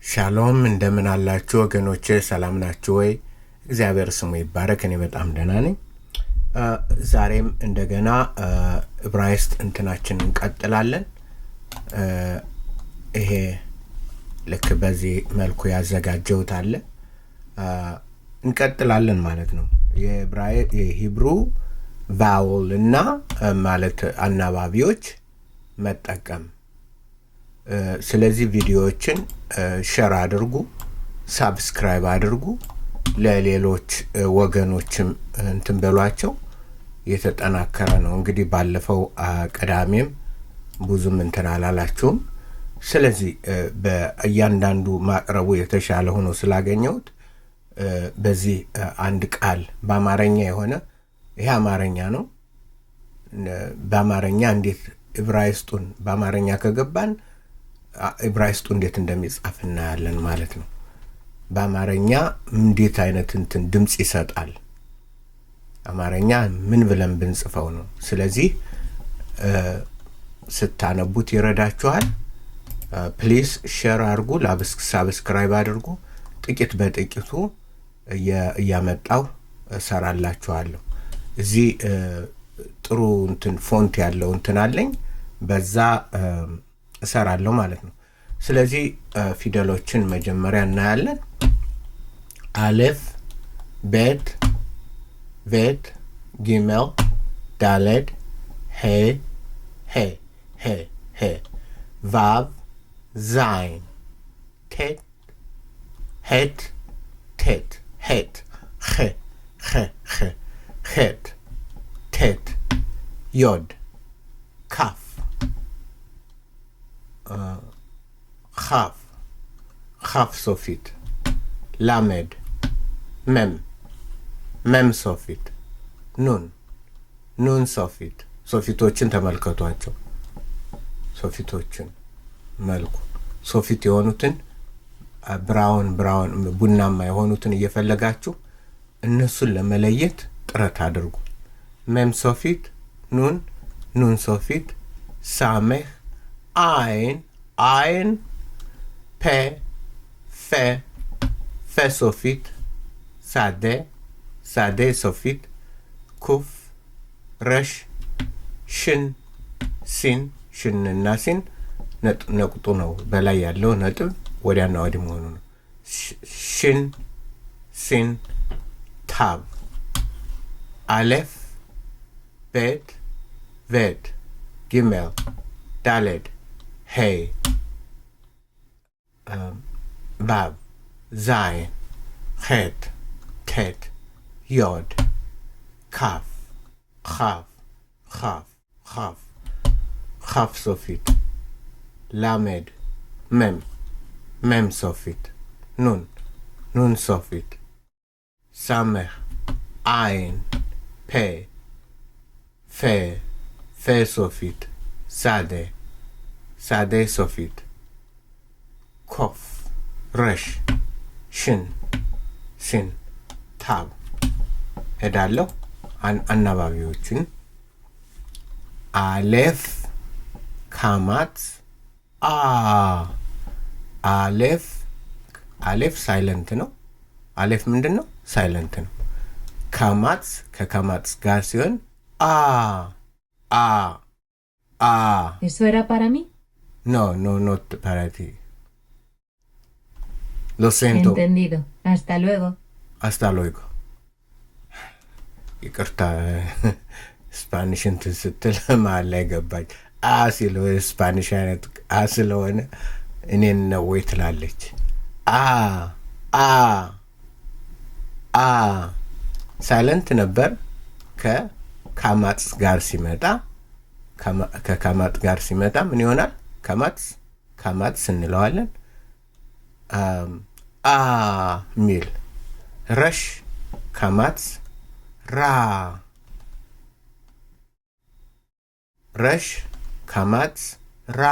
ሻሎም እንደምን አላችሁ ወገኖቼ? ሰላም ናችሁ ወይ? እግዚአብሔር ስሙ ይባረክ። እኔ በጣም ደህና ነኝ። ዛሬም እንደገና ዕብራይስጥ እንትናችንን እንቀጥላለን። ይሄ ልክ በዚህ መልኩ ያዘጋጀሁት አለ እንቀጥላለን ማለት ነው። የሂብሩ ቫውል እና ማለት አናባቢዎች መጠቀም። ስለዚህ ቪዲዮዎችን ሼር አድርጉ፣ ሳብስክራይብ አድርጉ፣ ለሌሎች ወገኖችም እንትን በሏቸው። የተጠናከረ ነው። እንግዲህ ባለፈው ቅዳሜም ብዙም እንትን አላላችሁም። ስለዚህ በእያንዳንዱ ማቅረቡ የተሻለ ሆኖ ስላገኘሁት በዚህ አንድ ቃል በአማርኛ የሆነ ይሄ አማርኛ ነው። በአማርኛ እንዴት ዕብራይስጡን በአማርኛ ከገባን ዕብራይስጡ እንዴት እንደሚጻፍ እናያለን ማለት ነው። በአማርኛ እንዴት አይነት እንትን ድምጽ ይሰጣል፣ አማርኛ ምን ብለን ብንጽፈው ነው። ስለዚህ ስታነቡት ይረዳችኋል። ፕሊዝ ሼር አድርጉ፣ ሳብስክራይብ አድርጉ። ጥቂት በጥቂቱ እያመጣው እሰራላችኋለሁ። እዚህ ጥሩ እንትን ፎንት ያለው እንትን አለኝ፣ በዛ እሰራለሁ ማለት ነው። ስለዚህ ፊደሎችን መጀመሪያ እናያለን። አሌፍ፣ ቤት፣ ቬት፣ ጊሜል፣ ዳሌድ፣ ሄ ሄ ሄ ሄ፣ ቫቭ፣ ዛይን፣ ቴት፣ ሄት ቴት፣ ሄት፣ ኸ ኸ ኸ፣ ሄት ቴት፣ ዮድ፣ ካፍ፣ ኻፍ ኻፍ ሶፊት፣ ላሜድ፣ መም መም ሶፊት፣ ኑን ኑን ሶፊት። ሶፊቶችን ተመልከቷቸው። ሶፊቶችን መልኩ ሶፊት የሆኑትን ብራውን ቡናማ የሆኑትን እየፈለጋችሁ እነሱን ለመለየት ጥረት አድርጉ። መም ሶፊት፣ ኑን ኑን ሶፊት፣ ሳሜህ፣ አይን አይን፣ ፔ ፌ ፌ ሶፊት፣ ሳዴ ሳዴ ሶፊት፣ ኩፍ፣ ረሽ፣ ሽን ሲን ሽንና ሲን ነቁጡ ነው በላይ ያለው ነጥብ ወዲያና ወዲህ መሆኑ ነው። ሽን ሲን፣ ታብ፣ አሌፍ፣ ቤት፣ ቬት፣ ጊሜል፣ ዳሌድ፣ ሄይ፣ ባብ፣ ዛይን፣ ሄት ቴት፣ ዮድ፣ ካፍ፣ ኻፍ ኻፍ ኻፍ ኻፍ ሶፊት፣ ላሜድ፣ መም መም ሶፊት፣ ኑን ኑን ሶፊት፣ ሳሜህ፣ አይን፣ ፔ ፌ ፌ ሶፊት፣ ሳዴ ሳዴ ሶፊት፣ ኮፍ፣ ረሽ፣ ሽን ሲን፣ ታብ። ሄዳለሁ አናባቢዎችን። አሌፍ ካማት አሌፍ አሌፍ ሳይለንት ነው። አሌፍ ምንድን ነው? ሳይለንት ነው። ካማት ከካማት ጋር ሲሆን አ ¿Eso era para mí? No, not para ti. Lo siento. Entendido. Hasta luego. Hasta luego. ይቅርታ ስፓኒሽ እንትን ስትል መሀል ላይ ገባች። ሲለው ስፓኒሽ አይነት ስለሆነ እኔን ነው ወይ ትላለች። ሳይለንት ነበር። ከካማት ጋር ሲመጣ ከካማት ጋር ሲመጣ ምን ይሆናል? ካማት እንለዋለን። ሚል ረሽ ካማት ራ ረሽ ካማት ራ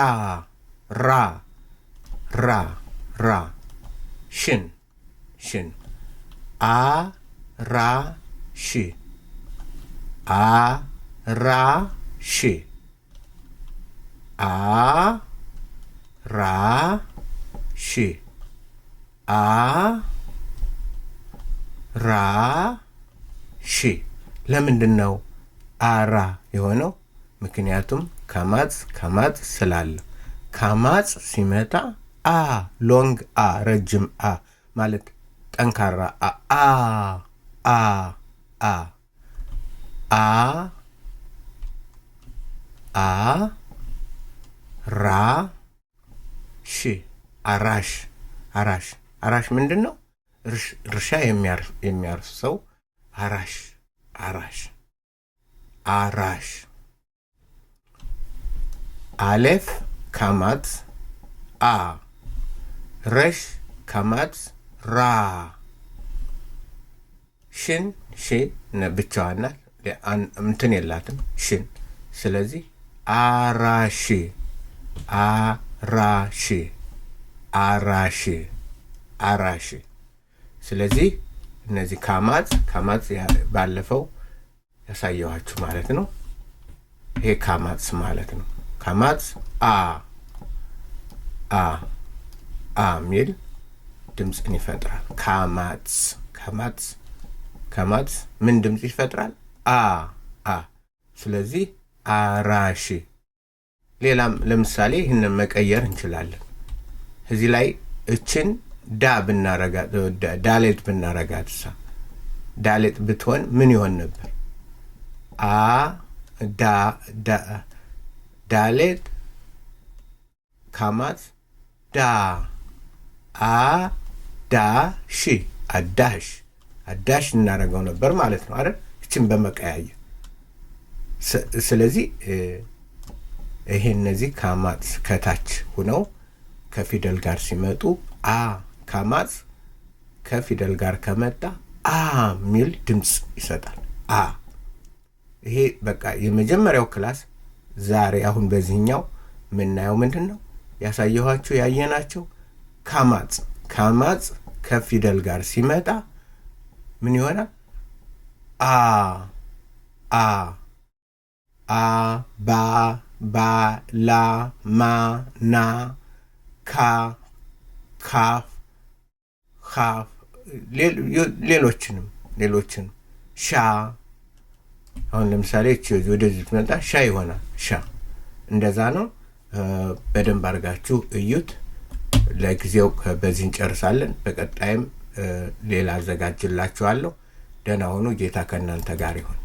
ራ ራ ራ ሽን ሽን ራ ሺ ራ ሺ ራ ሺ አራሽ ለምንድን ነው አራ የሆነው? ምክንያቱም ከማጽ ስላለ ከማጽ ሲመጣ ሎንግ ረጅም ማለት ጠንካራ አራሽ ምንድን ነው? እርሻ የሚያርስ ሰው አራሽ አሌፍ ከማት ረሽ ከማት ራ ሽን ብቻዋን ናት፣ እንትን የላትም ሽን። ስለዚህ አራሽ። ስለዚህ እነዚህ ከማት ባለፈው ያሳየኋችሁ ማለት ነው። ይሄ ከማት ማለት ነው። ከማት ሚል ድምፅን ይፈጥራል። ከማት ምን ድምፅ ይፈጥራል? ስለዚህ አራሽ። ሌላም ለምሳሌ ይህንን መቀየር እንችላለን። እዚህ ላይ እችን ዳሌት ብናረጋት ዳሌት ብትሆን ምን ይሆን ነበር? ዳሌት ከማት አዳሽ እናደርገው ነበር ማለት ነው አይደል? እችን በመቀያየር ስለዚህ ይሄ እነዚህ ከማት ከታች ሆነው ከፊደል ጋር ሲመጡ ከማት ከፊደል ጋር ከመጣ ሚል ድምፅ ይሰጣል። ይሄ በቃ የመጀመሪያው ክላስ ዛሬ አሁን በዚህኛው ምናየው ምንድን ነው ያሳየኋችሁ ያየናቸው ከማት ከፊደል ጋር ሲመጣ ምን ይሆናል? ባ ላ ማ ና ካፍ ሌሎችንም አሁን ለምሳሌ ወደዚህ ትመጣ ይሆናል እንደዛ ነው። በደንብ አድርጋችሁ እዩት። ለጊዜው በዚህ እንጨርሳለን። በቀጣይም ሌላ አዘጋጅላችኋለሁ። ደህና ሁኑ። ጌታ ከእናንተ ጋር ይሁን።